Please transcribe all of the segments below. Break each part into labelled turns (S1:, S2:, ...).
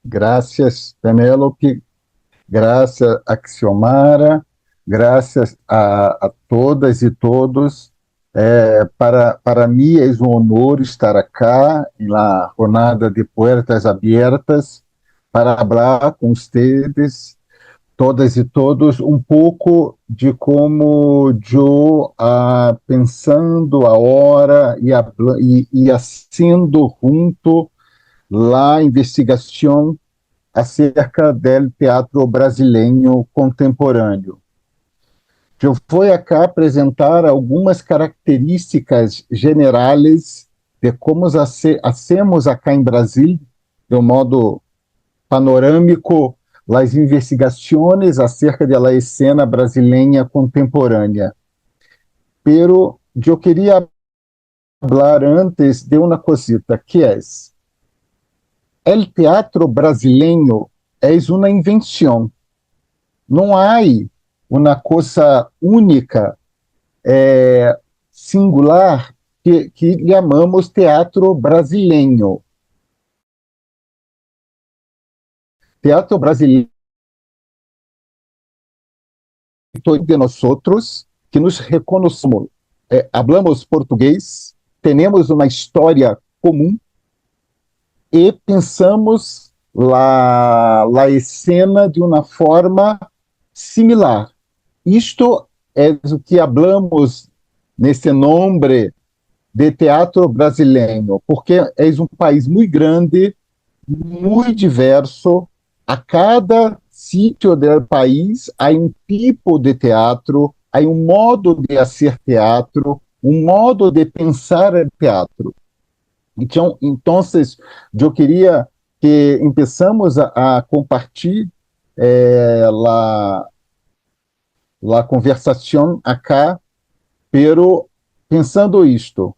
S1: Graças, Penélope, graças, Axiomara, graças a todas e todos. Para mim é um honor estar aqui na jornada de Puertas Abertas para falar com vocês, todas e todos, um pouco de como eu, pensando a hora e haciendo junto la investigação acerca do teatro brasileiro contemporâneo. Eu vou aqui apresentar algumas características generais de como hacemos aqui em Brasil, de um modo panorâmico, as investigações acerca da escena brasileira contemporânea. Pero eu queria falar antes de uma cosita, que é: o teatro brasileiro é uma invenção. Não há uma coisa única, singular, que chamamos teatro brasileiro. Teatro brasileiro de nós outros, que nos reconhecemos, hablamos português, temos uma história comum e pensamos a escena de uma forma similar. Isto é o que hablamos nesse nome de teatro brasileiro, porque é um país muito grande, muito diverso. A cada sítio do país há um tipo de teatro, há um modo de fazer teatro, um modo de pensar o teatro. Então, eu queria que empeçamos a compartilhar a conversação acá, pero pensando isto.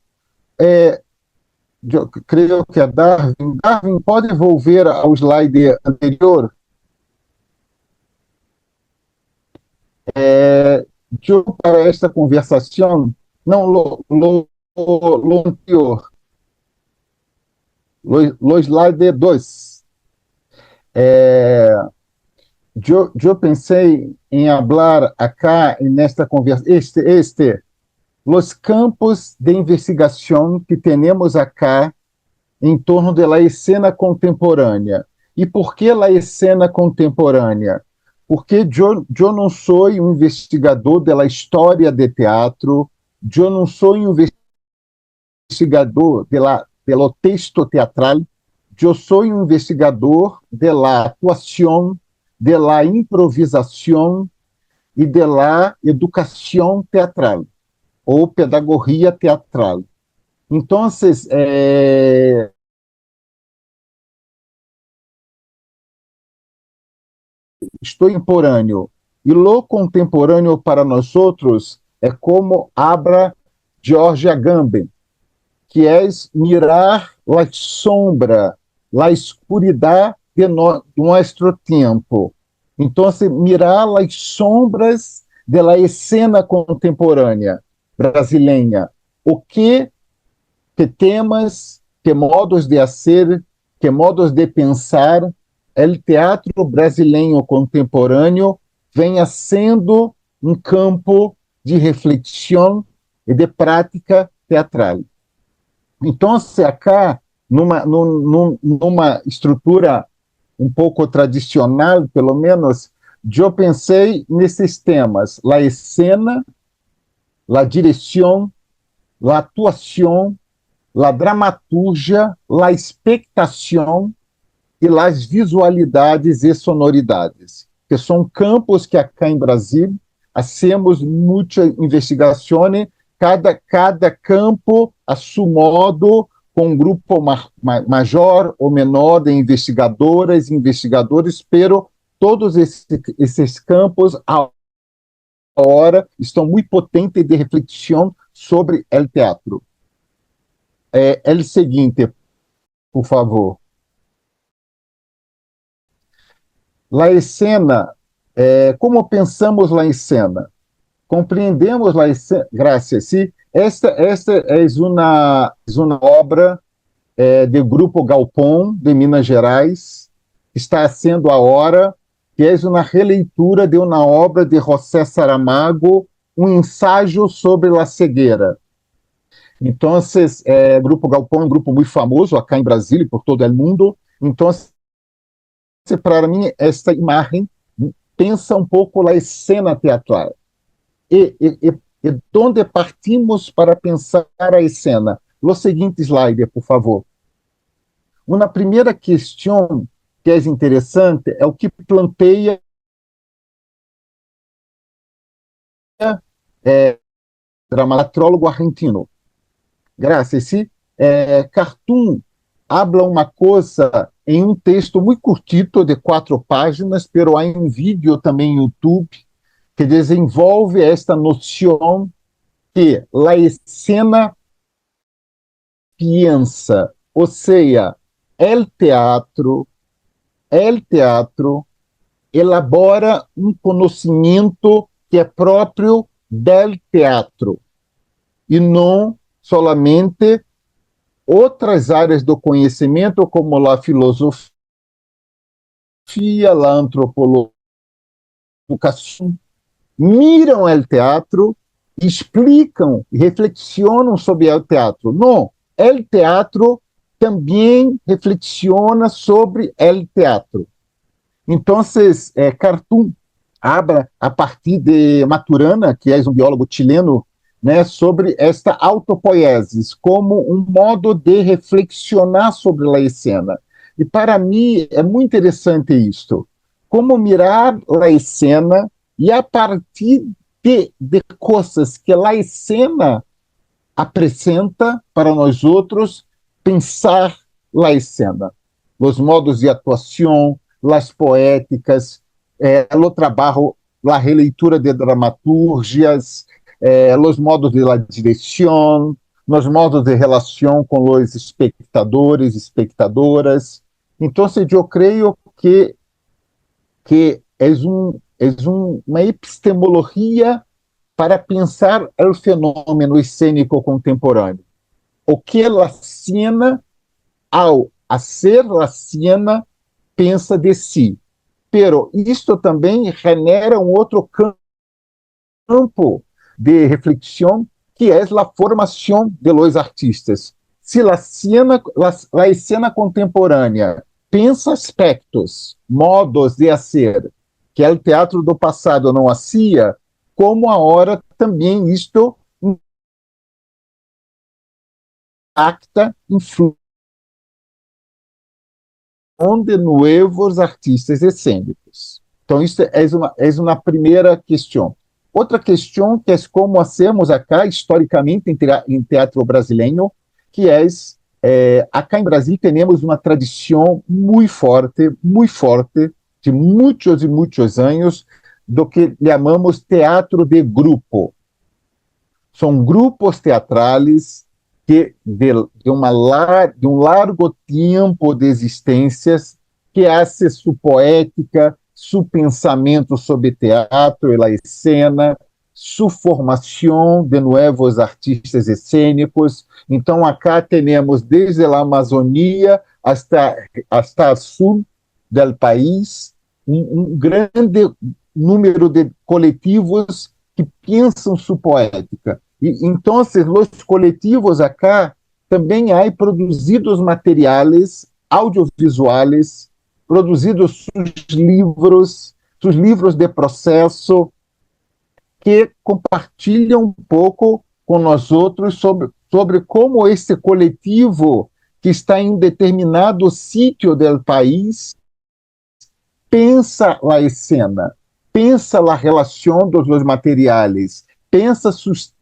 S1: Eu creio que é Darwin. Darwin, pode volver ao slide anterior? Eu, para esta conversação, não, lo anterior, lo slide 2. Eu pensei em falar acá, nesta conversa, los campos de investigação que temos acá em torno da escena contemporânea. E por que a escena contemporânea? Porque eu não sou um investigador da história de teatro, eu não sou um investigador do texto teatral, eu sou um investigador da atuação, da improvisação e da educação teatral, ou pedagogia teatral. Então, estou contemporâneo. E lo contemporâneo para nós outros é como abra George Agamben, que é mirar a sombra, a escuridão de nosso tempo. Então, mirar as sombras da escena contemporânea brasileira. O que temas, que modos de fazer, que modos de pensar, o teatro brasileiro contemporâneo venha sendo um campo de reflexão e de prática teatral. Então, acá, numa estrutura um pouco tradicional, pelo menos, eu pensei nesses temas: a escena, a direção, a atuação, a dramaturgia, a expectação e as visualidades e sonoridades, que são campos que acá em Brasil hacemos muita investigação, cada campo a seu modo, com um grupo maior ou menor de investigadoras e investigadores, pero todos esses campos agora estão muito potentes de reflexão sobre o teatro. É o seguinte, por favor. La escena, como pensamos la escena? Compreendemos la escena, graças, sí. Esta é uma obra do Grupo Galpão, de Minas Gerais, está sendo agora, que é uma releitura de uma obra de José Saramago, um ensaio sobre a cegueira. Então, o Grupo Galpão é um grupo muito famoso acá em Brasília e por todo o mundo. Então, para mim, esta imagem pensa um pouco a cena teatral. E onde partimos para pensar a cena? O seguinte slide, por favor. Uma primeira questão que é interessante é o que planteia dramatrólogo argentino. Graças. Esse cartoon habla uma coisa em um texto muito curtito, de 4 páginas, pero há um vídeo também no YouTube que desenvolve esta noção que a escena piensa, ou seja, el teatro elabora um conhecimento que é próprio del teatro e não solamente outras áreas do conhecimento, como a filosofia, a antropologia, miram o teatro, explicam e reflexionam sobre o teatro. Não, o teatro também reflexiona sobre o teatro. Então, Cartoon habla a partir de Maturana, que é um biólogo chileno, né, sobre esta autopoiesis como um modo de reflexionar sobre a escena. E para mim é muito interessante isto, como mirar a escena e a partir de coisas que a escena apresenta para nós outros, pensar a escena, os modos de atuação, as poéticas, o trabalho, a releitura de dramaturgias, os modos de la direção, os modos de relação com os espectadores, espectadoras. Então, eu creio que uma epistemologia para pensar o fenômeno cênico contemporâneo. O que a cena, ao ser a cena, pensa de si. Pero isto também genera um outro campo de reflexão, que é a formação de los artistas. Se a cena contemporânea pensa aspectos, modos de ser, que o teatro do passado não hacía, como agora também isto impacta, influi de novos artistas cênicos. Então, isso é uma primeira questão. Outra questão que é como hacemos acá, historicamente, em teatro brasileiro, que é, acá em Brasil temos uma tradição muito forte, de muitos e muitos anos, do que chamamos teatro de grupo. São grupos teatrales que de um largo tempo de existências que hace sua poética, seu pensamento sobre teatro e a cena, sua formação de novos artistas cênicos. Então, acá temos desde a Amazônia hasta sul do país um grande número de coletivos que pensam sua poética. E, então, os coletivos acá também há produzidos materiais audiovisuais, produzidos seus livros de processo, que compartilham um pouco com nós outros sobre como esse coletivo que está em um determinado sítio do país pensa a cena, pensa a relação dos materiais, pensa os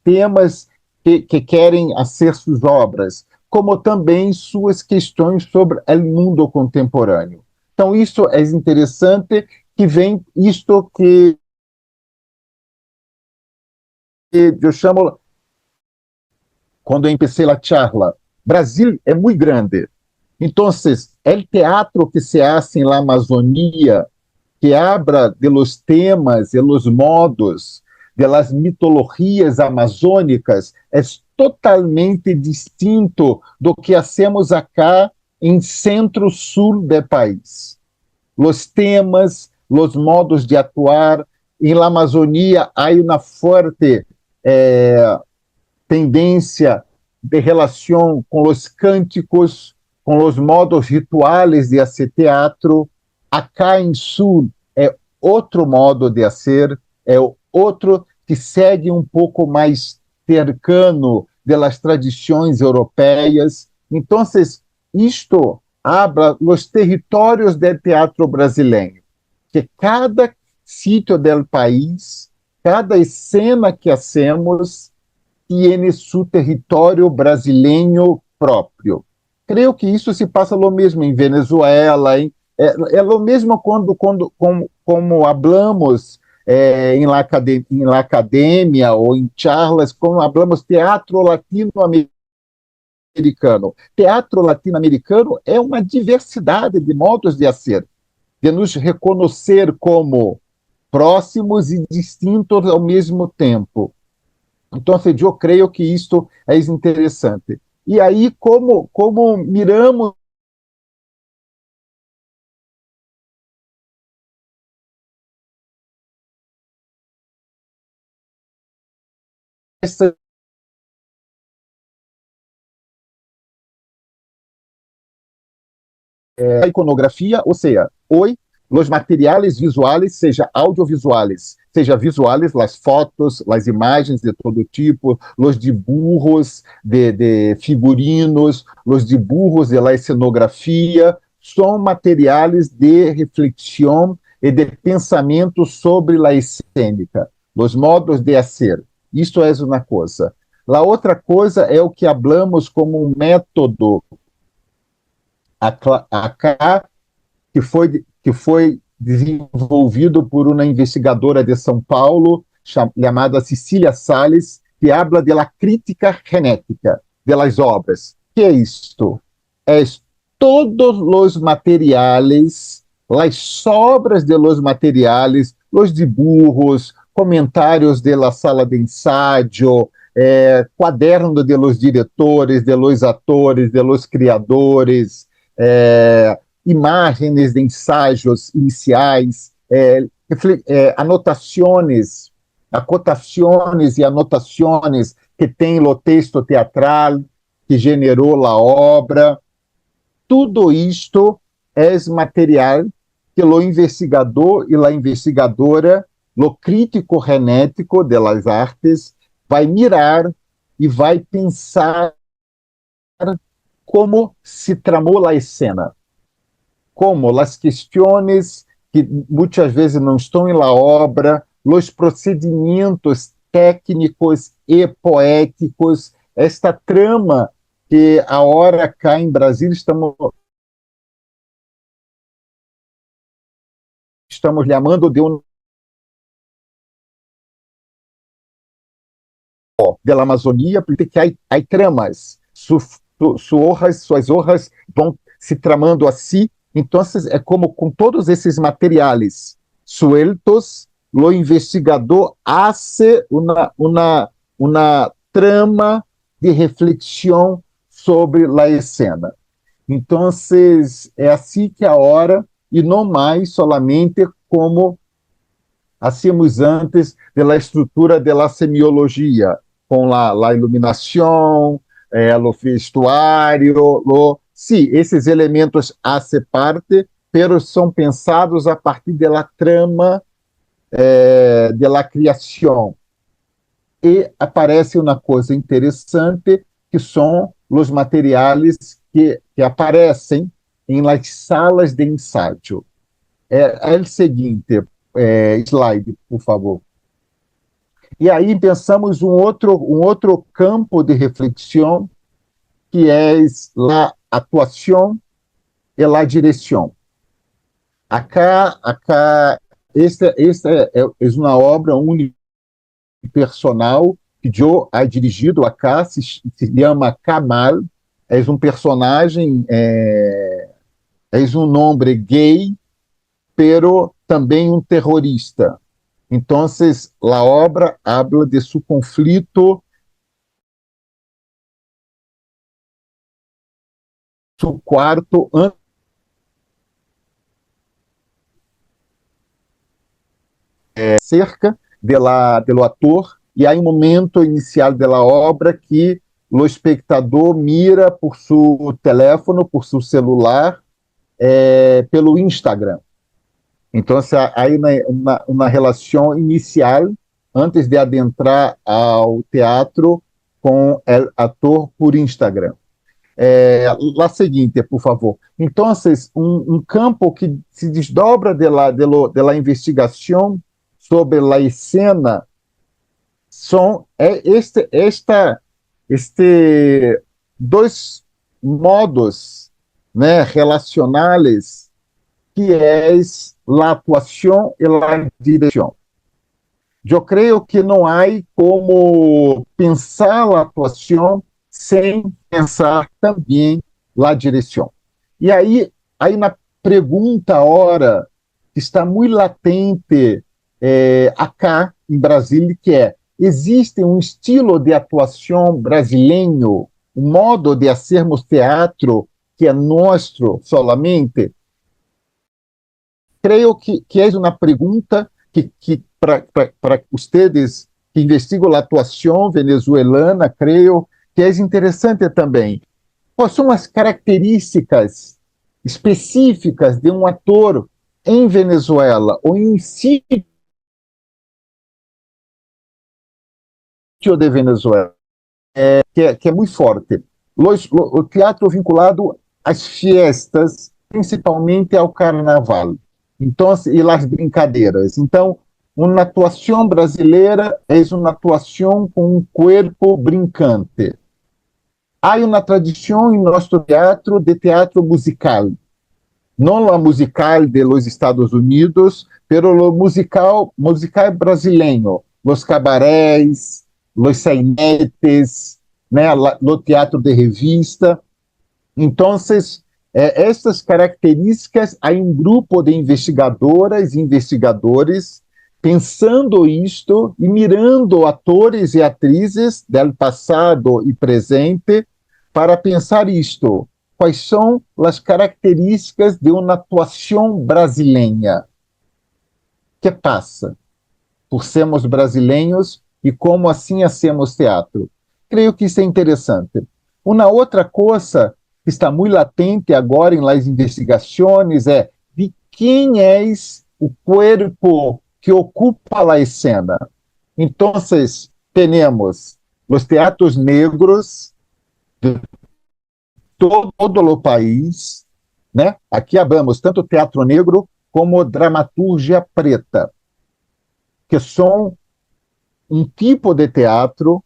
S1: temas que querem ser suas obras, como também suas questões sobre o mundo contemporâneo. Então, isso é interessante, que vem isto que eu chamo, quando eu empecé a charla, Brasil é muito grande. Então, o teatro que se hace na Amazônia, que habla de los temas e los modos de las mitologias amazônicas, é totalmente distinto do que hacemos acá em centro-sul do país. os temas, os modos de atuar. Em la Amazônia, há uma forte tendência de relação com os cânticos, com os modos rituais de fazer teatro. Acá em Sul é outro modo de fazer, é outro que segue um pouco mais cercano das tradições europeias. Então, isto abre os territórios do teatro brasileiro, que cada sítio do país, cada cena que hacemos, tiene su território brasileiro próprio. Creio que isso se passa lo mesmo em Venezuela, é lo mesmo como hablamos em la academia ou em charlas, como hablamos teatro latino-americano. Teatro latino-americano é uma diversidade de modos de ser, de nos reconhecer como próximos e distintos ao mesmo tempo. Então, eu creio que isto é interessante. E aí, como miramos essa iconografia, ou seja, hoje, os materiais visuais, seja audiovisuais, seja visuais, as fotos, as imagens de todo tipo, os dibujos de figurinos, os dibujos de la cenografia, são materiais de reflexão e de pensamento sobre a escênica, os modos de ser. Isso é uma coisa. A outra coisa é o que hablamos como um método acá que foi desenvolvido por uma investigadora de São Paulo chamada Cecília Salles, que habla de la crítica genética de las obras. Que é isto? É todos os materiais, as sobras de los materiais, os dibujos, comentários de la sala de ensaio, quaderno de los diretores, de los atores, de los criadores, imagens de ensaios iniciais, anotações, acotações e anotações que tem no texto teatral que generou a obra. Tudo isto é material que o investigador e a investigadora, o crítico genético das artes, vai mirar e vai pensar como se tramou a cena, como as questões que muitas vezes não estão na obra, os procedimentos técnicos e poéticos, esta trama que agora cá em Brasil estamos chamando de la Amazônia, porque há tramas, suas hojas vão se tramando assim. Então, é como com todos esses materiais sueltos, o investigador hace uma trama de reflexão sobre a escena. Então, é assim que a hora, e não mais solamente como hacíamos antes da estrutura da semiologia, com a iluminação, o vestuário, sim, esses elementos fazem parte, mas são pensados a partir da trama da criação. E aparece uma coisa interessante, que são os materiais que aparecem em las salas de ensaio. É o seguinte, slide, por favor. E aí pensamos um outro campo de reflexão, que é a atuação e a direção. Esta é uma obra unipersonal que eu ha dirigido acá, se chama Kamal, é um personagem, é um nome gay, pero também um terrorista. Então, a obra habla de seu conflito, seu quarto cerca do ator, e há um momento inicial da obra que o espectador mira por seu telefone, por seu celular, pelo Instagram. Então, há uma relação inicial, antes de adentrar ao teatro, com o ator por Instagram. La seguinte, por favor. Então, campo que se desdobra de la investigação sobre a escena são este dois modos, né, relacionais, que é a atuação e a direção. Eu creio que não há como pensar a atuação sem pensar também a direção. E aí na pergunta agora, que está muito latente acá em Brasília, que é: existe um estilo de atuação brasileiro, um modo de fazermos teatro que é nosso solamente? Creio que é uma pergunta que para vocês que investigam a atuação venezuelana, creio que é interessante também. Quais são as características específicas de um ator em Venezuela ou em sítio de Venezuela, que é muito forte? O teatro vinculado às festas, principalmente ao carnaval, então, e as brincadeiras. Então, uma atuação brasileira é uma atuação com um corpo brincante. Há uma tradição em nosso teatro de teatro musical, não a musical de los Estados Unidos, pero o musical brasileiro, os cabarés, os sainetes, né, o teatro de revista. Então, estas características, há um grupo de investigadoras e investigadores pensando isto e mirando atores e atrizes do passado e presente para pensar isto. Quais são as características de uma atuação brasileira? Que passa por sermos brasileiros e como assim hacemos teatro? Creio que isso é interessante. Uma outra coisa que está muito latente agora em las investigações é de quem é o corpo que ocupa a cena. Então, temos os teatros negros de todo o país, né? Aqui hablamos tanto teatro negro como dramaturgia preta, que são um tipo de teatro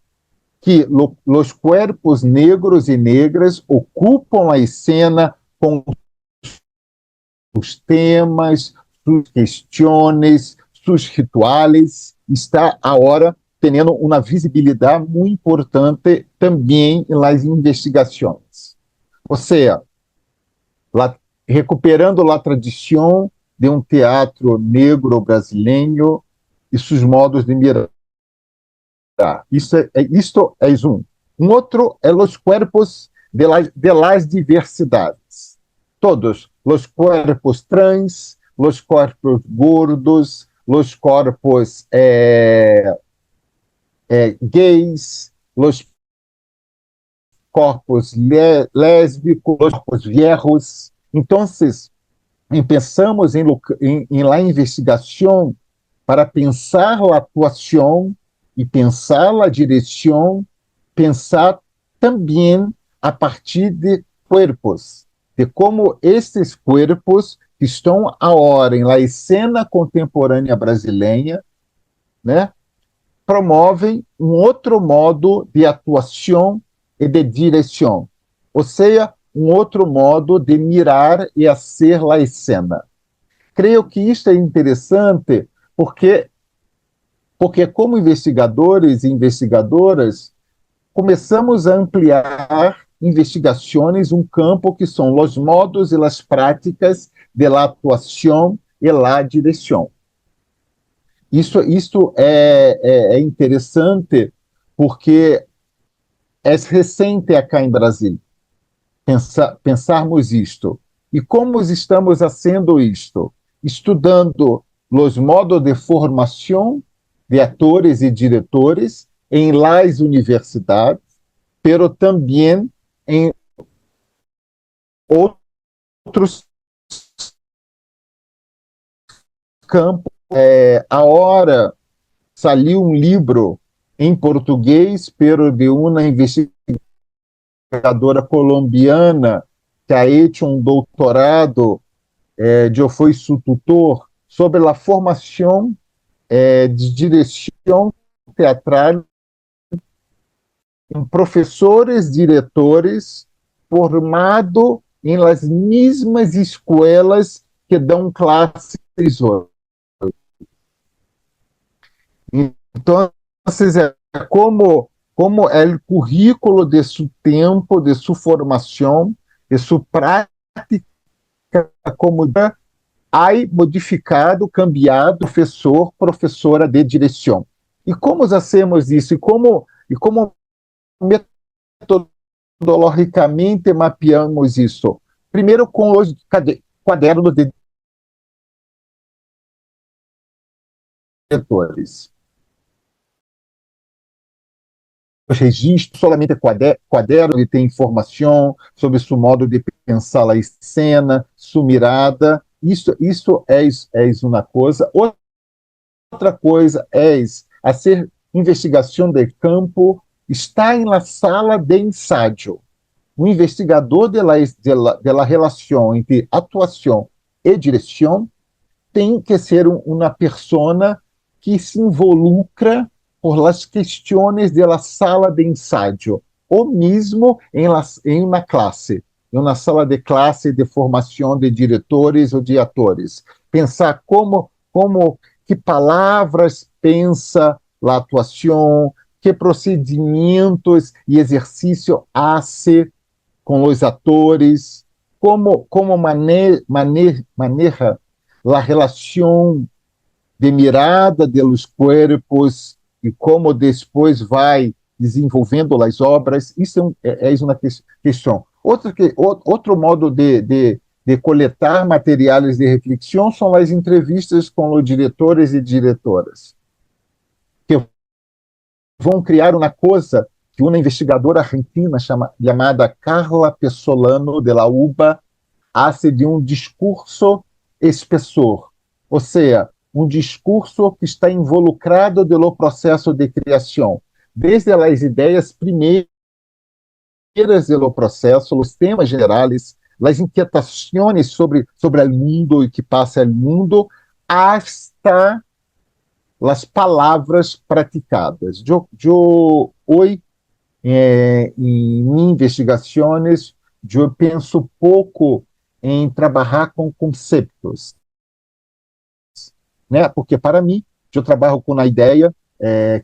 S1: que os corpos negros e negras ocupam a cena com os temas, suas questões, seus rituais. Está agora tendo uma visibilidade muito importante também nas investigações. Ou seja, recuperando a tradição de um teatro negro brasileiro e seus modos de mirar. Isto é um. Um outro é os corpos de las diversidades. Todos, os corpos trans, os corpos gordos, os corpos gays, os corpos lésbicos, os corpos viejos. Então, pensamos em la investigação para pensar a atuação e pensar a direção, pensar também a partir de corpos, de como esses corpos que estão agora em la cena contemporânea brasileira, né, promovem um outro modo de atuação e de direção, ou seja, um outro modo de mirar e fazer a cena. Creio que isto é interessante porque como investigadores e investigadoras, começamos a ampliar investigações, um campo que são os modos e as práticas de la atuação e la direção. Isso é interessante porque é recente acá em Brasília pensarmos isto. E como estamos fazendo isto? Estudando os modos de formação de atores e diretores em las universidades, pero também em outros campos. Agora saiu um livro em português, pero de uma investigadora colombiana que ha hecho um doutorado, eu fui seu tutor, sobre a formação de direção teatral em professores, diretores, formado em las mesmas escolas que dão classes hoje. Então, como é o currículo de seu tempo, de sua formação, de sua prática, como ha modificado, cambiado, professor, professora de direção. E como hacemos isso? E como metodologicamente mapeamos isso? Primeiro, com os quadernos de diretores. Os registros, solamente quaderno, ele tem informação sobre seu modo de pensar a cena, sua mirada. Isso é uma coisa. Outra coisa é fazer investigação de campo, está em la sala de ensaio. O investigador de la relação entre atuação e direção tem que ser uma pessoa que se involucra por las questões de la sala de ensaio, ou mesmo em uma classe, em uma sala de classe de formação de diretores ou de atores. Pensar que palavras pensa a atuação, que procedimentos e exercício hace com os atores, como maneja a relação de mirada de los cuerpos e como depois vai desenvolvendo as obras. Isso é uma questão. Outro modo de coletar materiais de reflexão são as entrevistas com os diretores e diretoras, que vão criar uma coisa que uma investigadora argentina chamada Carla Pesolano de la UBA hace de um discurso espessor, ou seja, um discurso que está involucrado no processo de criação, desde as ideias primeiras do processo, os temas gerais, as inquietações sobre o mundo e que passa no mundo, hasta as palavras praticadas. Eu hoje, em minhas investigações, eu penso pouco em trabalhar com conceitos, né? Porque para mim, eu trabalho com a ideia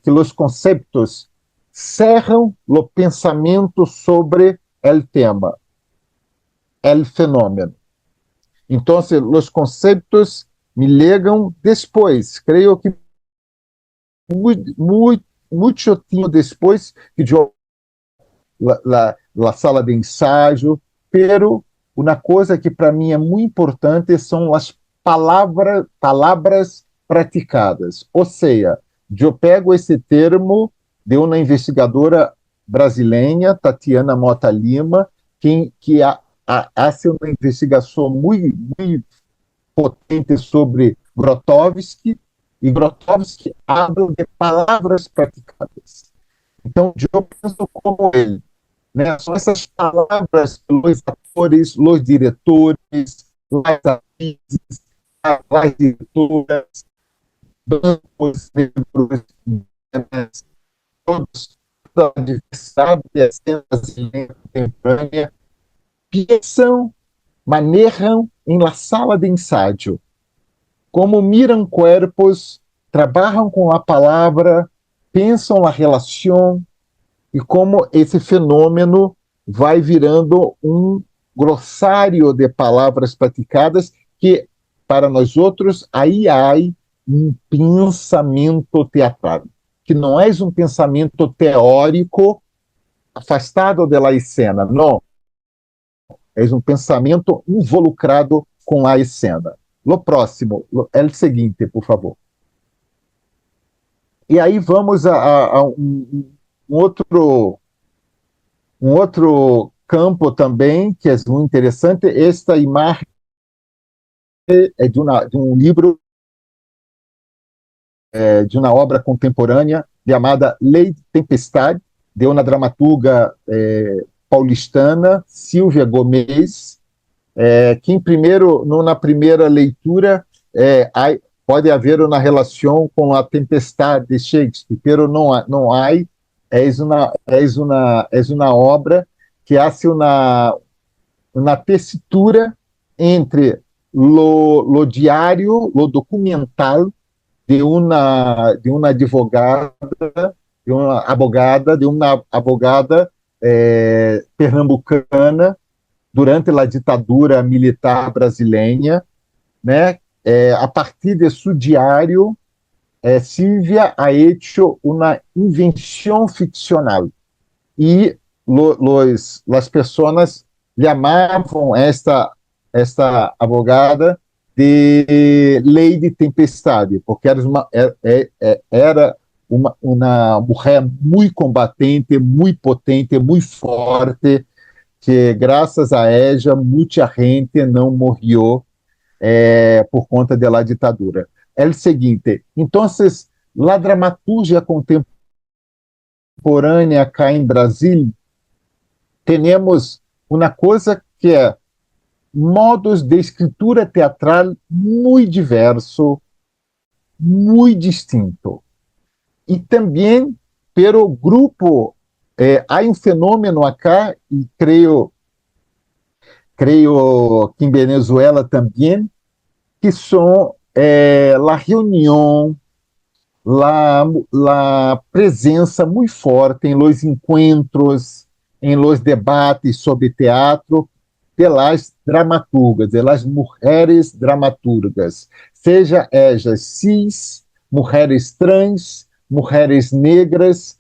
S1: que os conceitos cerram o pensamento sobre o tema, o fenômeno. Então, os conceitos me legam depois. Creio que muito tempo depois que eu la sala de ensaio, pero uma coisa que para mim é muito importante são as palavras praticadas. Ou seja, eu pego esse termo de uma investigadora brasileira, Tatiana Mota Lima, que faz uma investigação muito potente sobre Grotowski, e Grotowski habla de palavras praticadas. Então, eu penso como ele, né? São essas palavras que os atores, os diretores, as atrizes, as diretoras, bancos, negros, toda a diversidade das cenas contemporânea pensam, manejam em la sala de ensaio, como miram corpos, trabalham com a palavra, pensam a relação e como esse fenômeno vai virando um glossário de palavras praticadas que, para nós outros, aí há um pensamento teatral, que não é um pensamento teórico afastado da cena, não. É um pensamento involucrado com a cena. Lo próximo, é o seguinte, por favor. E aí vamos a um outro campo também, que é muito interessante. Esta imagem é de um livro, de uma obra contemporânea chamada Lei de Tempestade, de uma dramaturga paulistana, Silvia Gomes, que na primeira leitura pode haver uma relação com a Tempestade de Shakespeare, pero não há, uma obra que hace uma tessitura entre lo diário, lo documental de uma advogada, de uma abogada pernambucana durante a ditadura militar brasileira, né? A partir de seu diário, Silvia ha hecho uma invenção ficcional e as pessoas chamavam esta abogada de Lei de Tempestade, porque era uma mulher muito combatente, muito potente, muito forte, que graças a ella muita gente não morreu por conta da ditadura. É o seguinte, então, a dramaturgia contemporânea cá em Brasil, temos uma coisa que é modos de escritura teatral muito diverso, muito distinto. E também, pelo grupo, há um fenômeno acá, e creio que em Venezuela também, que são a reunião, a presença muito forte em los encontros, em los debates sobre teatro, de las dramaturgas, de las mulheres dramaturgas, seja elas cis, mulheres trans, mulheres negras,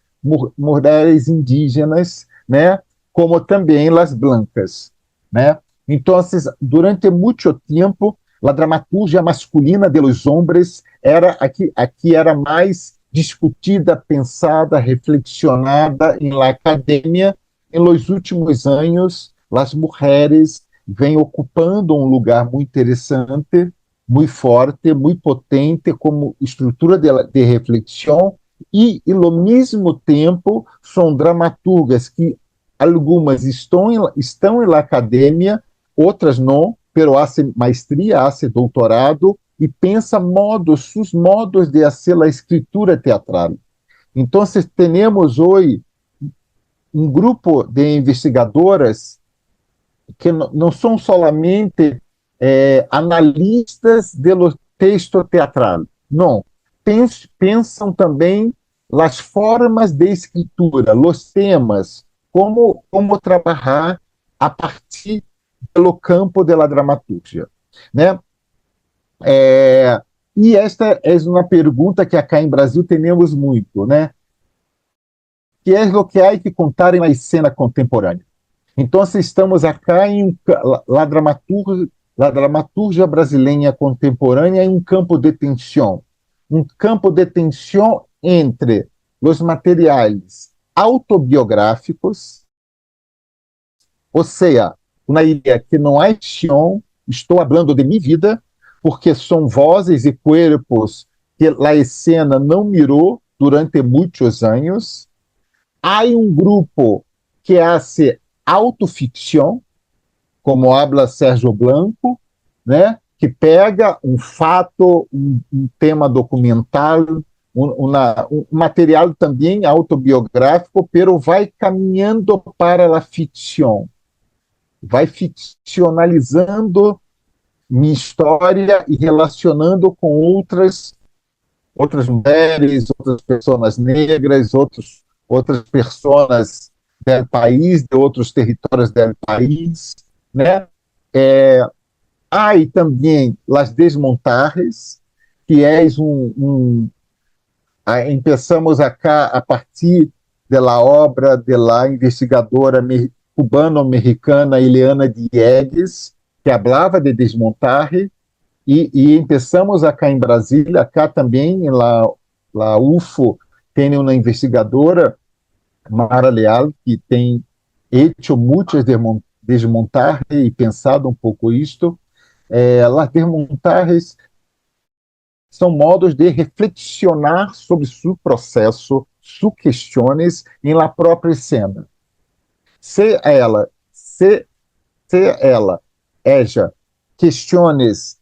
S1: mulheres indígenas, né, como também as blancas, né? Então, durante muito tempo, a dramaturgia masculina de los hombres era aqui era mais discutida, pensada, reflexionada em la academia. Em los últimos anos, as mulheres vêm ocupando um lugar muito interessante, muito forte, muito potente como estrutura de reflexão e, ao mesmo tempo, são dramaturgas que algumas estão na academia, outras não, pero hace maestria, hace doutorado e pensa sus modos de fazer a escritura teatral. Então, temos hoje um grupo de investigadoras que não são solamente analistas do texto teatral, não. Pensam também as formas de escritura, os temas, como trabalhar a partir do campo da dramaturgia, né? E esta é uma pergunta que acá em Brasil temos muito, né? Que é o que há que contar na cena contemporânea. Então, estamos acá em la dramaturgia brasileira contemporânea em um campo de tensão entre os materiais autobiográficos, ou seja, uma ideia que não há ficção, estou falando de minha vida, porque são vozes e corpos que a escena não mirou durante muitos anos. Há um grupo que hace autoficção, como habla Sérgio Blanco, né? Que pega um fato, um tema documental, um material também autobiográfico, pero vai caminhando para a ficção, vai ficcionalizando minha história e relacionando com outras mulheres, outras pessoas negras, outras pessoas do país, de outros territórios do país, né? Há também as desmontagens, que é começamos acá a partir da obra da investigadora cubano-americana Ileana Diegues, que falava de desmontagem, e começamos acá em Brasília, acá também, lá UFO, tem uma investigadora, Mara Leal, que tem hecho muitas desmontagens e pensado um pouco isto. Las desmontagens são modos de reflexionar sobre seu processo, suas questões em la própria cena. Se ela eja questões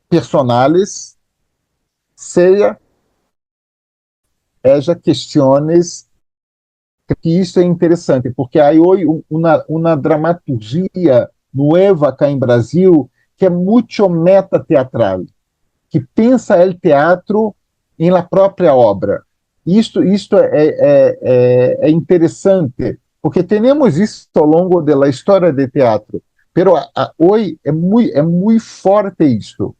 S1: personais, seja questões que isso é interessante, porque há hoje uma dramaturgia nova cá em Brasil que é muito metateatral, que pensa o teatro em la própria obra. Isto é interessante, porque temos isso ao longo da história do teatro, mas hoje é muito forte isto,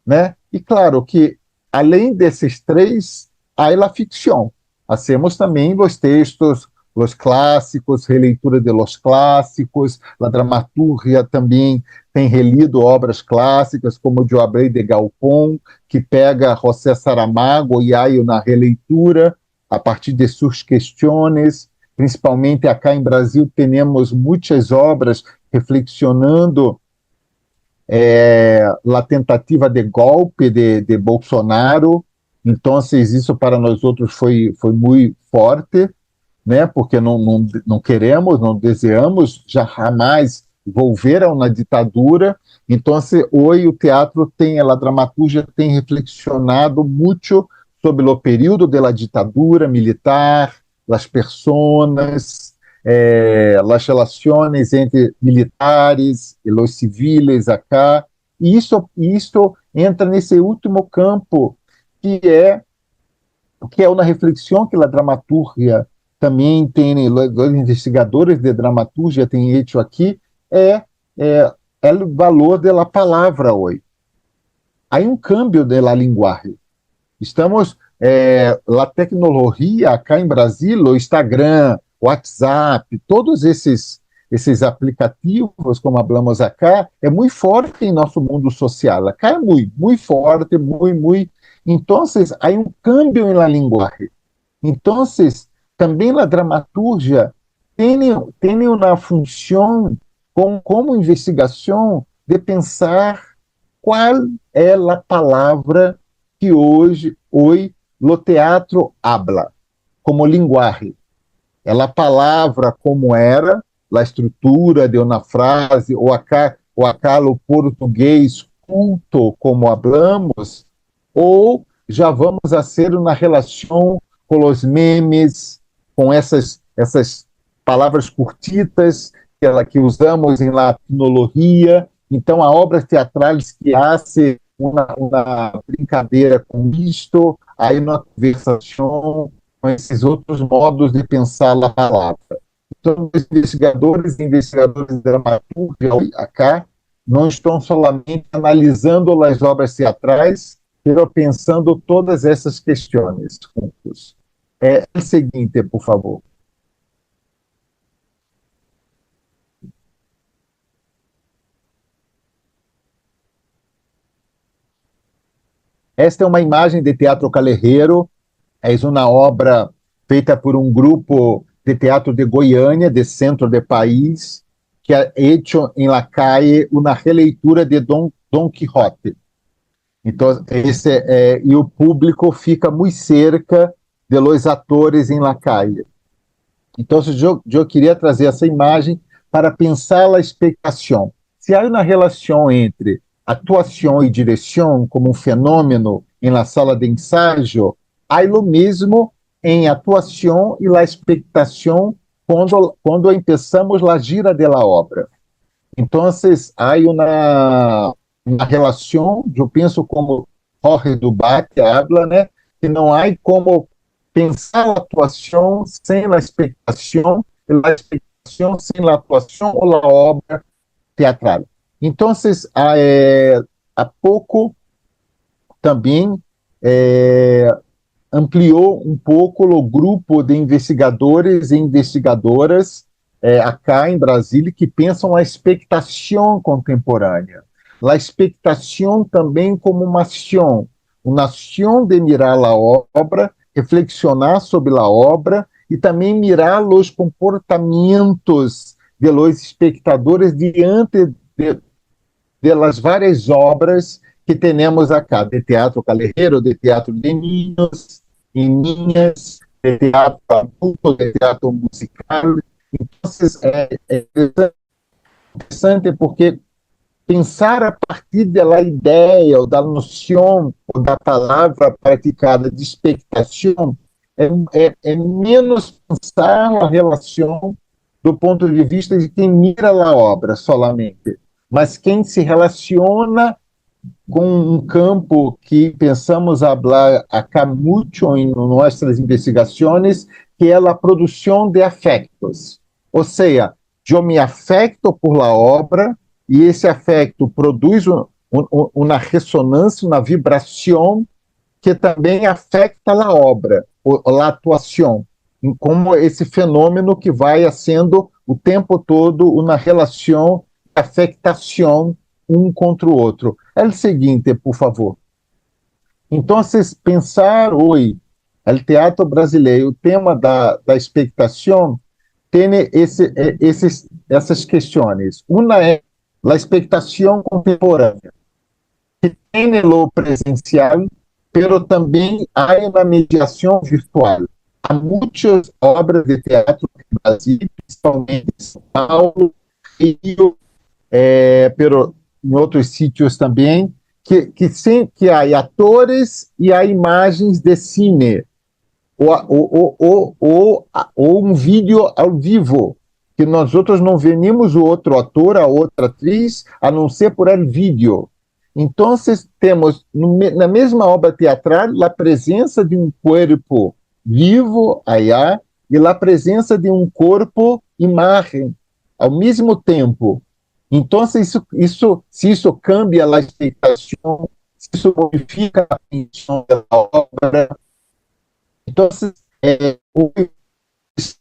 S1: né? E claro que, além desses três, há a ficção. Hacemos também os textos, os clássicos, releitura de los clássicos, a dramaturgia também tem relido obras clássicas, como o Abreu de Galpón, que pega José Saramago e há na releitura, a partir de suas questões. Principalmente acá em Brasil, temos muitas obras reflexionando a tentativa de golpe de Bolsonaro. Então, isso para nós outros foi muito forte, né? Porque não queremos, não desejamos jamais volver a uma ditadura. Então, hoje o teatro tem, a dramaturgia tem reflexionado muito sobre o período da ditadura militar, as pessoas, as relações entre militares e os civis acá. E isso entra nesse último campo, que é uma reflexão que a dramaturgia também tem, os investigadores de dramaturgia têm feito aqui, é o valor da palavra hoje. Há câmbio da linguagem. Estamos, a tecnologia acá em Brasil, o Instagram, o WhatsApp, todos esses aplicativos, como falamos acá, é muito forte em nosso mundo social. Acá é muito forte, muito. Então, há câmbio na linguagem. Então, também a dramaturgia tem uma função como investigação de pensar qual é a palavra que hoje o teatro habla, como linguagem. É a palavra como era, a estrutura de uma frase, ou acá o português culto, como hablamos, ou já vamos a ser uma relação com os memes, com essas palavras curtitas que usamos em latinolohia. Então, há obras teatrais que fazem uma brincadeira com isto, aí uma conversação com esses outros modos de pensar a palavra. Então, os investigadores e investigadores de dramaturgia acá não estão somente analisando as obras teatrais, mas pensando todas essas questões juntos. O seguinte, por favor. Esta é uma imagem de Teatro Callejeiro, é uma obra feita por um grupo de teatro de Goiânia, de centro do país, que é hecho em la calle uma releitura de Don Quixote. Então, e o público fica muito cerca de los atores em la calle. Então, eu queria trazer essa imagem para pensar a expectação. Se há uma relação entre atuação e direção como um fenômeno em la sala de ensaio, há o mesmo em atuação e la expectação quando começamos a gira da obra. Então, há uma relação, eu penso como Jorge Dubat habla, né, que não há como pensar a atuação sem a expectação, e a expectação sem a atuação ou a obra teatral. Então, há pouco também ampliou um pouco o grupo de investigadores e investigadoras acá em Brasília que pensam a expectação contemporânea. a expectação também como uma ação de mirar a obra, reflexionar sobre a obra e também mirar os comportamentos de los espectadores diante de las várias obras que temos acá, de teatro callejeiro, de teatro de niños e niñas, de teatro adulto, de teatro musical. Então, é interessante porque pensar a partir da ideia, ou da noção, ou da palavra praticada de expectação, é menos pensar a relação do ponto de vista de quem mira a obra solamente, mas quem se relaciona com um campo que pensamos falar acá muito em nossas investigações, que é a produção de afectos. Ou seja, eu me afecto por la obra e esse afecto produz uma ressonância, uma vibração que também afeta a obra, a atuação, como esse fenômeno que vai sendo o tempo todo uma relação de afectação um contra o outro. É o seguinte, por favor. Então, pensar hoje, o teatro brasileiro, o tema da expectação, tem essas questões. Uma é a expectação contemporânea, que tem o presencial, pero também há uma mediação virtual. Há muitas obras de teatro no Brasil, principalmente em São Paulo, Rio, pero em outros sítios também, que há atores e há imagens de cine, ou um vídeo ao vivo, que nós outros não vemos o outro ator, a outra atriz, a não ser por el vídeo. Então, temos, na mesma obra teatral, a presença de um corpo vivo, allá, e a presença de um corpo imagem, ao mesmo tempo. Então, se isso cambia a expectação, se isso modifica a atenção da obra, então, os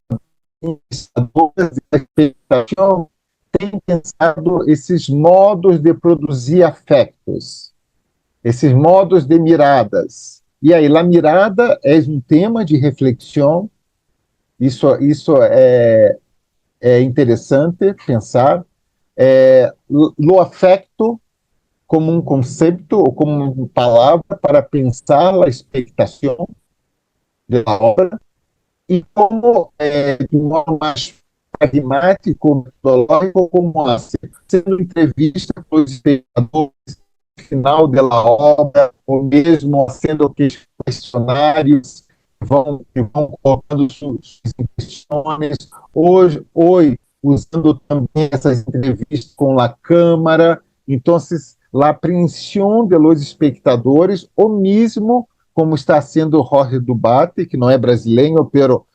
S1: pensadores de expectação têm pensado esses modos de produzir afetos, esses modos de miradas. E aí, a mirada é um tema de reflexão, isso é interessante pensar. O afeto como um conceito ou como uma palavra para pensar a expectação da obra e como, de um modo mais pragmático, metodológico, como sendo entrevista com os espectadores no final da obra, ou mesmo sendo questionários que vão colocando suas questões, hoje usando também essas entrevistas com a Câmara. Então, a apreensão dos espectadores, ou mesmo como está sendo o Jorge Duarte, que não é brasileiro, pero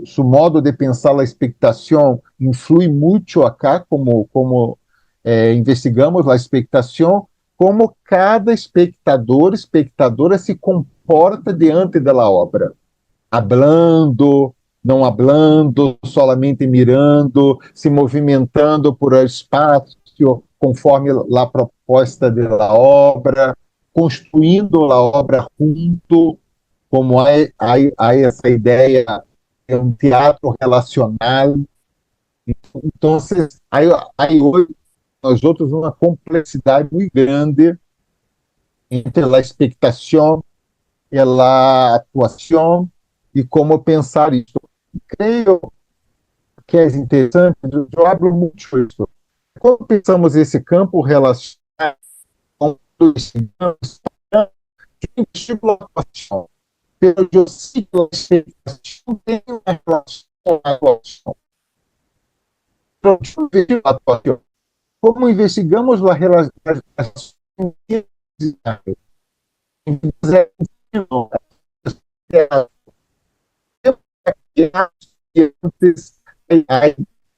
S1: seu modo de pensar a expectação influi muito acá, como investigamos a expectação, como cada espectadora se comporta diante da obra, hablando, não hablando, solamente mirando, se movimentando por el espaço, conforme a proposta da obra, construindo a obra junto, como há essa ideia de um teatro relacional. Então, aí hoje nós outros uma complexidade muito grande entre a expectação e a atuação e como pensar isso. Creio que é interessante, eu abro muito isso. Quando pensamos esse campo relacional com os ciganos, que estímulo a atuação, pelo que eu ciclo a expectação, tem uma relação com a atuação. Então, a atuação. Como investigamos a relação antes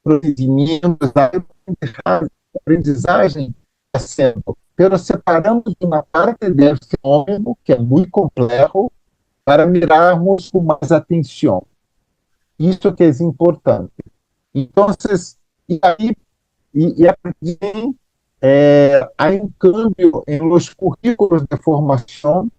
S1: procedimentos da aprendizagem sendo, pero separamos uma parte do fenômeno que é muito complexo para mirarmos com mais atenção. Isso que é importante. Então, e aí Hay un cambio en los currículos de formación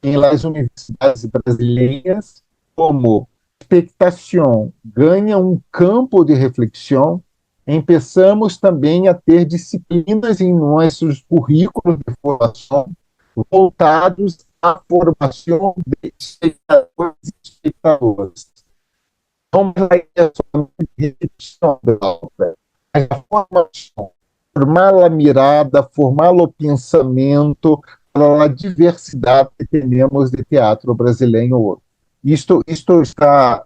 S1: em las universidades brasileiras, como expectação ganha um campo de reflexão, começamos também a ter disciplinas em nossos currículos de formação voltados à formação de espectadores e espectadoras. Não é só repetição da obra, mas a formação, formar a mirada, formar o pensamento, a diversidade que temos de teatro brasileiro. Isto está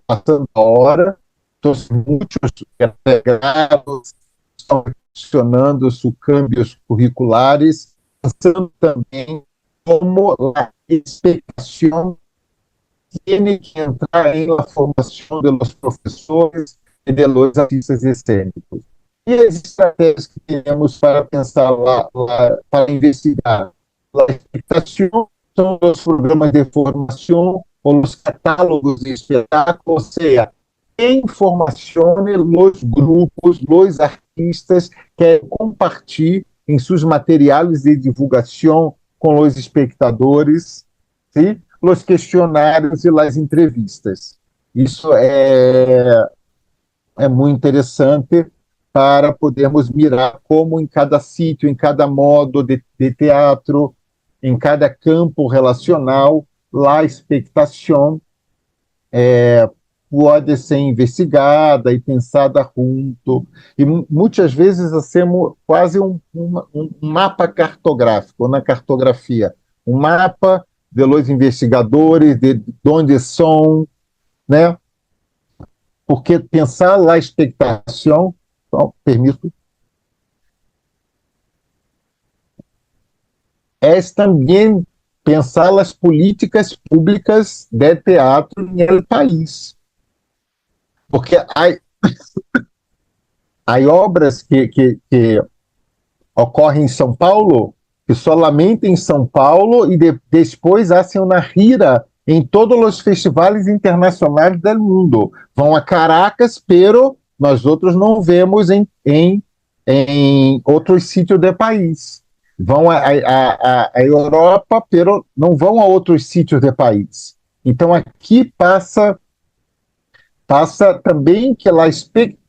S1: passando a hora, todos muitos integrados estão questionando os câmbios curriculares, pensando também como a expectação tem que entrar na formação dos professores e dos artistas escênicos. E as estratégias que temos para pensar para investigar? A expectação são os programas de formação ou os catálogos de espetáculo, ou seja, informação os grupos, os artistas que compartilham em seus materiais de divulgação com os espectadores, sim? Os questionários e as entrevistas. Isso é muito interessante para podermos mirar como em cada sítio, em cada modo de teatro, em cada campo relacional, a expectação pode ser investigada e pensada junto. E muitas vezes hacemos quase um mapa cartográfico na cartografia. Um mapa de los investigadores, de onde são, né? Porque pensar a expectação, permito, é também pensar as políticas públicas de teatro no país. Porque há obras que ocorrem em São Paulo, que solamente em São Paulo, e depois hacen uma gira em todos os festivais internacionais do mundo. Vão a Caracas, pero nós outros não vemos em outros sítios do país. Vão à Europa, pero não vão a outros sítios do país. Então aqui passa também que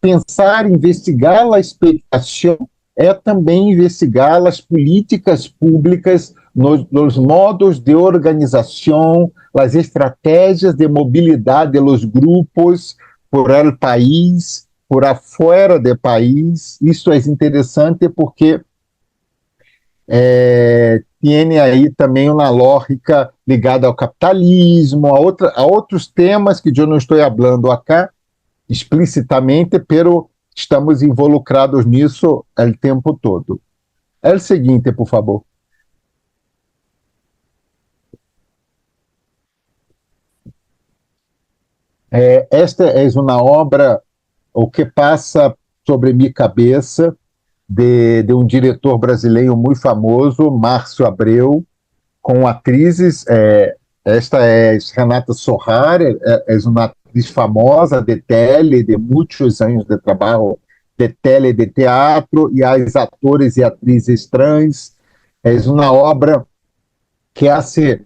S1: pensar, investigar a expectação é também investigar as políticas públicas, nos modos de organização, as estratégias de mobilidade dos grupos por el país, por afuera do país. Isso é interessante porque tem aí também uma lógica ligada ao capitalismo, a outros temas que eu não estou falando aqui explicitamente, pero estamos involucrados nisso o tempo todo. É o seguinte, por favor. Esta é uma obra, o que passa sobre minha cabeça, de um diretor brasileiro muito famoso, Márcio Abreu, com atrizes. Esta é Renata Sorrar, é uma atriz famosa de tele, de muitos anos de trabalho de tele e de teatro, e as atores e atrizes trans. É uma obra que hace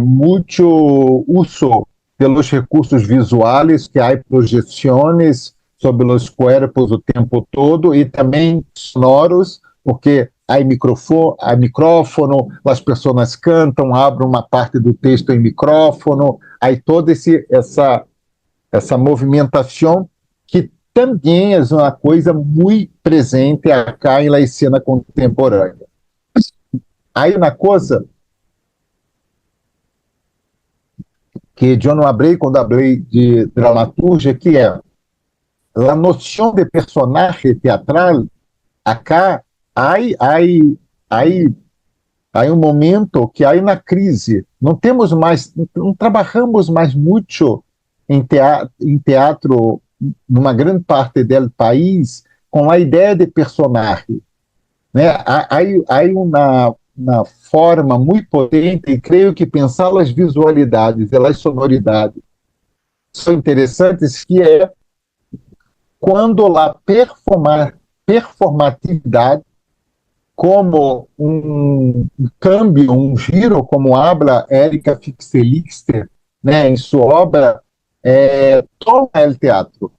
S1: muito uso pelos recursos visuais, que há projeções sobre os corpos o tempo todo, e também sonoros, porque há micrófono, as pessoas cantam, abrem uma parte do texto em micrófono, há toda essa movimentação que também é uma coisa muito presente acá na cena contemporânea. Há uma coisa que eu não falei quando falei de dramaturgia, que é a noção de personagem teatral. Acá há momento que há uma crise. Não trabalhamos mais muito em teatro, numa grande parte do país, com a ideia de personagem. Né? Há uma forma muito potente, e creio que pensar as visualidades e as sonoridades são interessantes, que quando a performatividade como um cambio, um giro, como habla Erika Fixelixter, né, em sua obra, toma o teatro,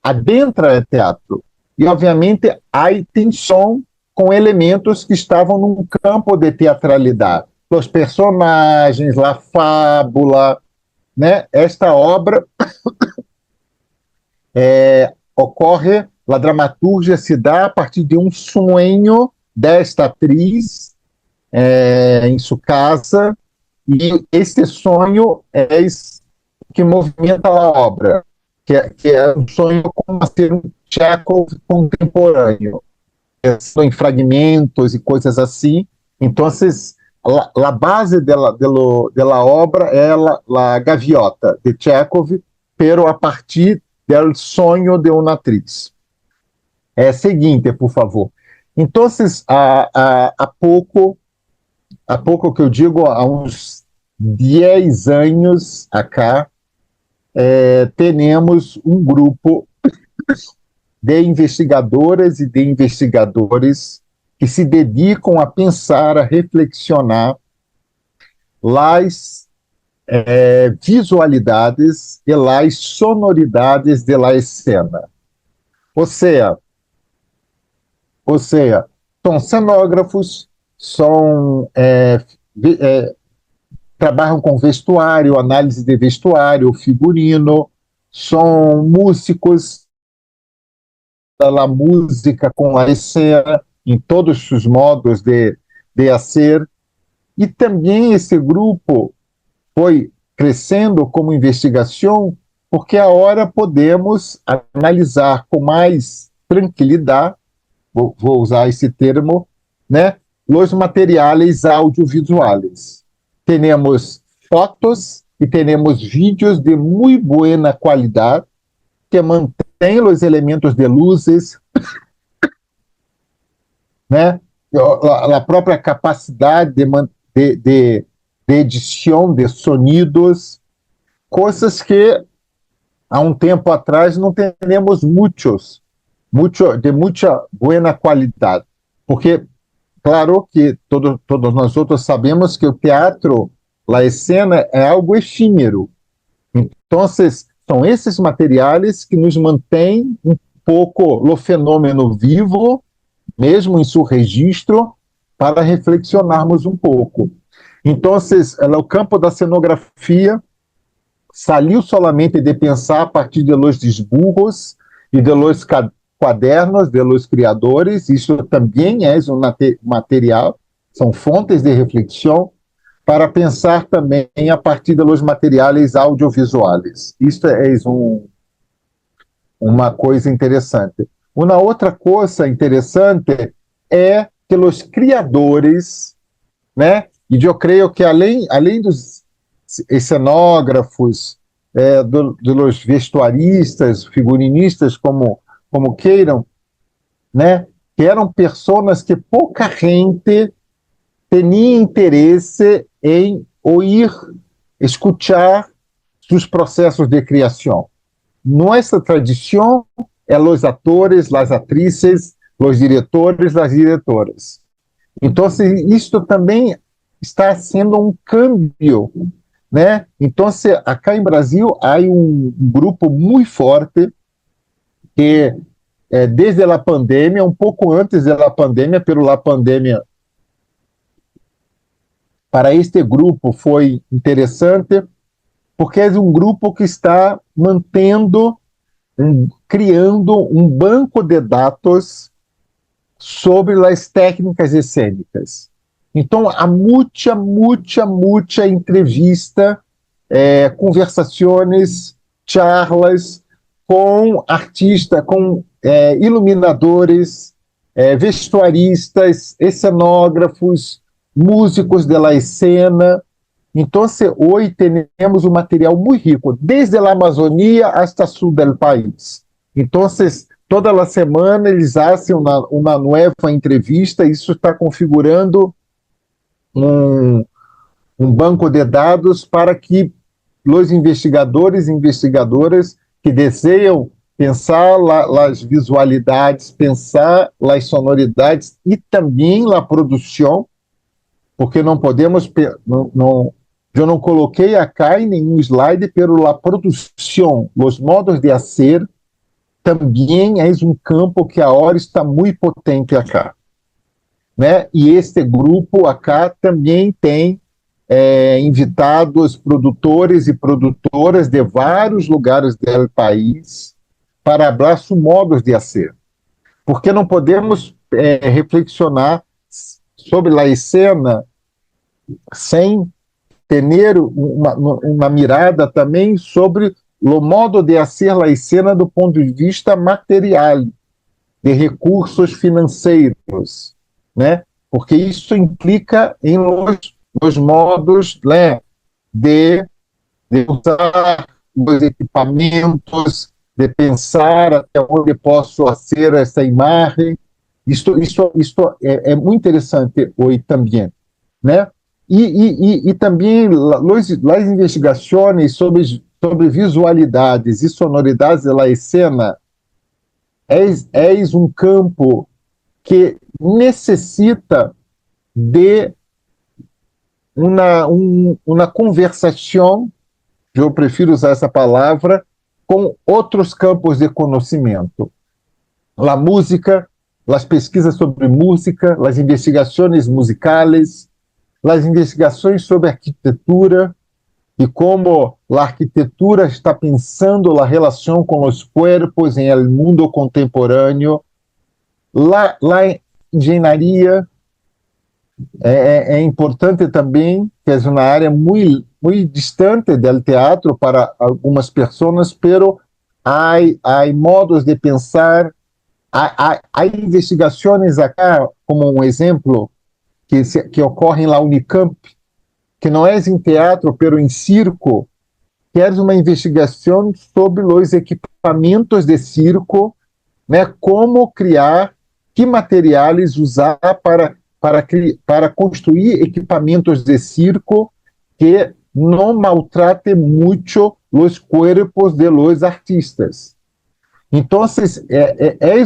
S1: adentra o teatro. E, obviamente, há tensão com elementos que estavam num campo de teatralidade. Os personagens, a fábula, né? Esta obra ocorre, a dramaturgia se dá a partir de um sonho desta atriz em sua casa, e este sonho é o que movimenta a obra, que é um sonho como ser um Chekhov contemporâneo, em fragmentos e coisas assim. Então, a base dela obra é a gaviota de Chekhov, pero a partir do sonho de uma atriz. Seguinte, por favor. Então, há pouco que eu digo, há uns 10 anos acá, temos um grupo de investigadoras e de investigadores que se dedicam a pensar, a reflexionar as visualidades e as sonoridades da cena. Ou seja, são cenógrafos, trabalham com vestuário, análise de vestuário, figurino, são músicos, da música com a cena, em todos os modos de ser. E também esse grupo foi crescendo como investigação, porque agora podemos analisar com mais tranquilidade, vou usar esse termo, né, os materiais audiovisuais. Temos fotos e temos vídeos de muito boa qualidade, que mantém os elementos de luzes, né, a própria capacidade de edição de sonidos, coisas que há um tempo atrás não temos de muita boa qualidade. Porque, claro que todos nós outros sabemos que o teatro, a cena, é algo efímero. Então, são esses materiais que nos mantêm um pouco o fenômeno vivo, mesmo em seu registro, para reflexionarmos um pouco. Então, o campo da cenografia saiu solamente de pensar a partir de los desburros e de los quadernos de los criadores. Isso também é um material, são fontes de reflexão, para pensar também a partir dos materiais audiovisuais. Isso é uma coisa interessante. Uma outra coisa interessante é que os criadores, né, e eu creio que além dos cenógrafos, dos vestuaristas, figurinistas, como queiram, né, que eram pessoas que pouca gente tinha interesse em ouvir, escutar os processos de criação. Nossa tradição é os atores, as atrizes, os diretores, as diretoras. Então, isto também está sendo um câmbio, né? Então, acá em Brasil há um grupo muito forte que desde a pandemia, um pouco antes da pandemia, pela pandemia, para este grupo foi interessante, porque é um grupo que está criando um banco de dados sobre as técnicas cênicas. Então, há muita entrevista, conversações, charlas com artistas, com iluminadores, vestuaristas, cenógrafos, músicos da cena. Então, hoje temos um material muito rico, desde a Amazônia até o sul do país. Então, toda a semana eles fazem uma nova entrevista, e isso está configurando um banco de dados para que os investigadores e investigadoras que desejam pensar as visualidades, pensar as sonoridades e também a produção, porque não podemos, eu não coloquei acá em nenhum slide, pero a produção, os modos de fazer, também é um campo que agora está muito potente acá, né? E este grupo acá também tem invitados produtores e produtoras de vários lugares do país para falar sobre modos de fazer, porque não podemos reflexionar sobre a cena sem ter uma mirada também sobre o modo de fazer a cena do ponto de vista material, de recursos financeiros, né? Porque isso implica em os modos, né, de usar os equipamentos, de pensar até onde posso fazer essa imagem. Isto é muito interessante hoje também, né? E também as investigações sobre visualidades e sonoridades da cena é um campo que necessita de uma conversação, eu prefiro usar essa palavra, com outros campos de conhecimento. A música, as pesquisas sobre música, as investigações musicais, as investigações sobre arquitetura e como a arquitetura está pensando a relação com os corpos em el mundo contemporâneo, a engenharia é importante também, que é uma área muito distante do teatro para algumas pessoas, pero há modos de pensar, há investigações acá, como um exemplo, que ocorrem na Unicamp, que não é em teatro, pero em circo, que é uma investigação sobre os equipamentos de circo, né, como criar, que materiais usar para construir equipamentos de circo que não maltratem muito os corpos de los artistas. Então, é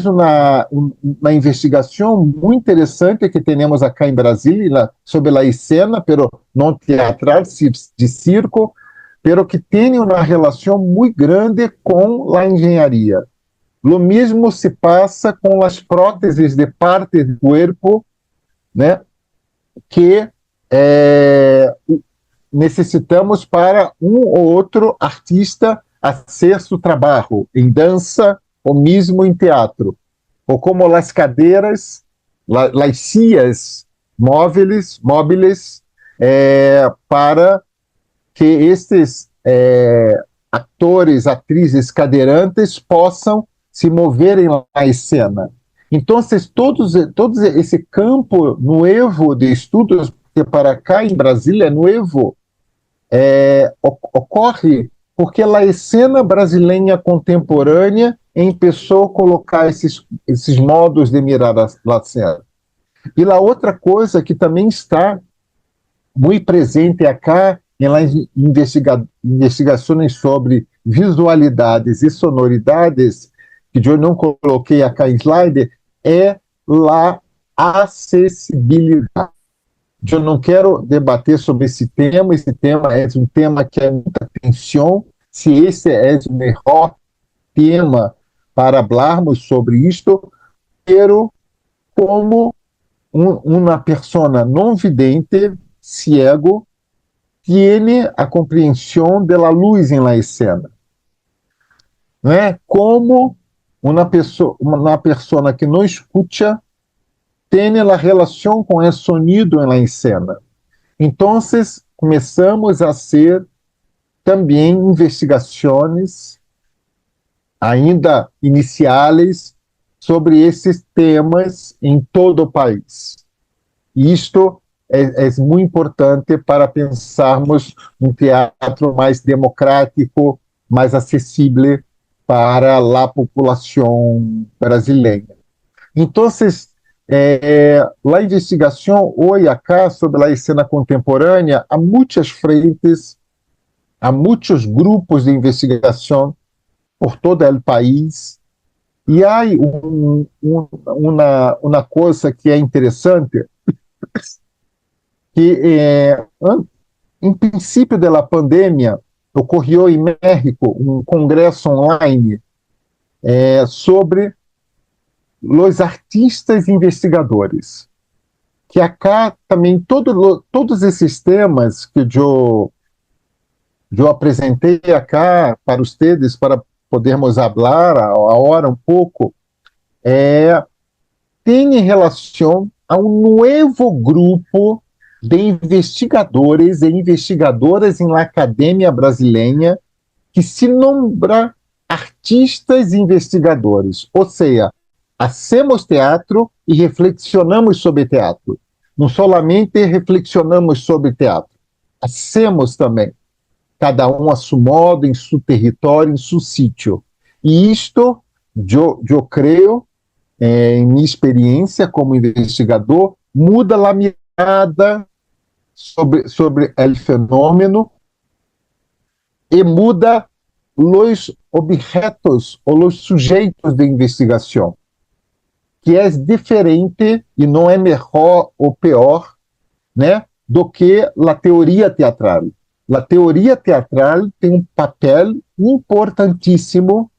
S1: uma investigação muito interessante que temos acá em Brasília sobre a cena, pero não teatral, de circo, pero que tem uma relação muito grande com a engenharia. O mesmo se passa com as próteses de parte do corpo, né, que necessitamos para um ou outro artista fazer seu trabalho em dança ou mesmo em teatro, ou como as cadeiras, as sillas móveis, para que estes atores, atrizes cadeirantes possam se moverem na cena. Então, todo esse campo novo de estudos que para cá em Brasília é novo, ocorre porque a cena brasileira contemporânea começou a colocar esses modos de mirar a cena. E a outra coisa que também está muito presente acá em investigações sobre visualidades e sonoridades, que eu não coloquei acá em slide, é a acessibilidade. Eu não quero debater sobre esse tema é um tema que é muita atenção, se esse é o melhor tema para falarmos sobre isto, pero como uma pessoa não vidente, ciego, tem a compreensão da luz em la escena. Não é? Como uma pessoa que não escuta tem a relação com o sonido na cena. Então, começamos a ser também investigações ainda iniciais sobre esses temas em todo o país. Isto é muito importante para pensarmos um teatro mais democrático, mais acessível para a população brasileira. Então, a investigação hoje acá sobre a cena contemporânea, há muitas frentes, há muitos grupos de investigação por todo o país. E há uma coisa que é interessante, que em princípio da pandemia, ocorreu em México um congresso online sobre os artistas investigadores, que acá também todos esses temas que eu apresentei acá para vocês, para podermos falar agora um pouco, tem relação a um novo grupo de investigadores e investigadoras na academia brasileira que se nombra artistas investigadores, ou seja, hacemos teatro e reflexionamos sobre teatro. Não somente reflexionamos sobre teatro, hacemos também, cada um a seu modo, em seu território, em seu sítio. E isto, eu creio, em minha experiência como investigador, muda a mirada sobre o fenômeno e muda os objetos ou os sujeitos de investigação, que é diferente e não é melhor ou pior, né, do que a teoria teatral. A teoria teatral tem um papel importantíssimo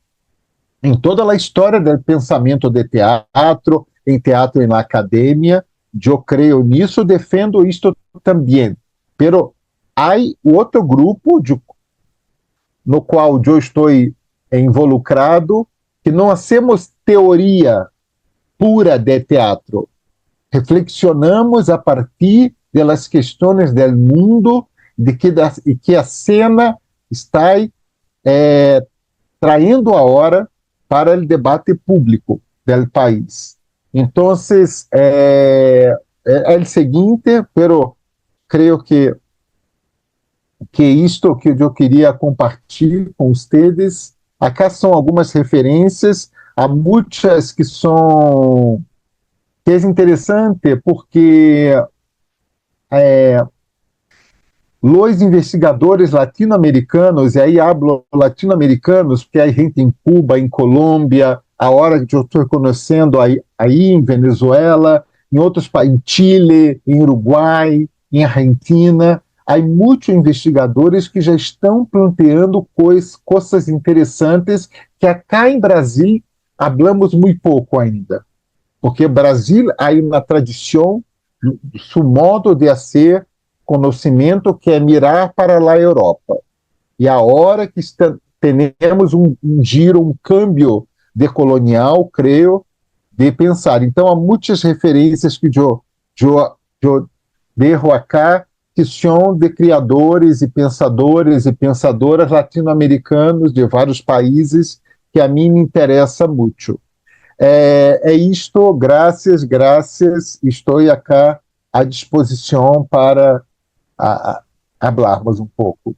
S1: em toda a história do pensamento de teatro, em teatro e na academia. Eu creio nisso, defendo isto também. Pero há outro grupo no qual eu estou involucrado, que não hacemos teoria pura de teatro. Reflexionamos a partir das questões do mundo e que a cena está traindo a hora para o debate público do país. Então, é o seguinte, pero creio que isto que eu queria compartilhar com vocês. Acá são algumas referências, há muitas que é interessante porque os investigadores latino-americanos, e aí hablo latino-americanos, porque há gente em Cuba, em Colômbia, a hora que eu estou conhecendo aí em Venezuela, em outros países, em Chile, em Uruguai, em Argentina, há muitos investigadores que já estão planteando coisas interessantes que acá em Brasil hablamos muito pouco ainda. Porque Brasil há uma tradição, seu modo de fazer conhecimento que é mirar para a Europa. E a hora que temos um giro, um câmbio decolonial, creio, de pensar. Então, há muitas referências que eu derro acá, que são de criadores e pensadoras latino-americanos de vários países, que a mim me interessa muito. É isto, graças, estou aqui à disposição para hablarmos um pouco.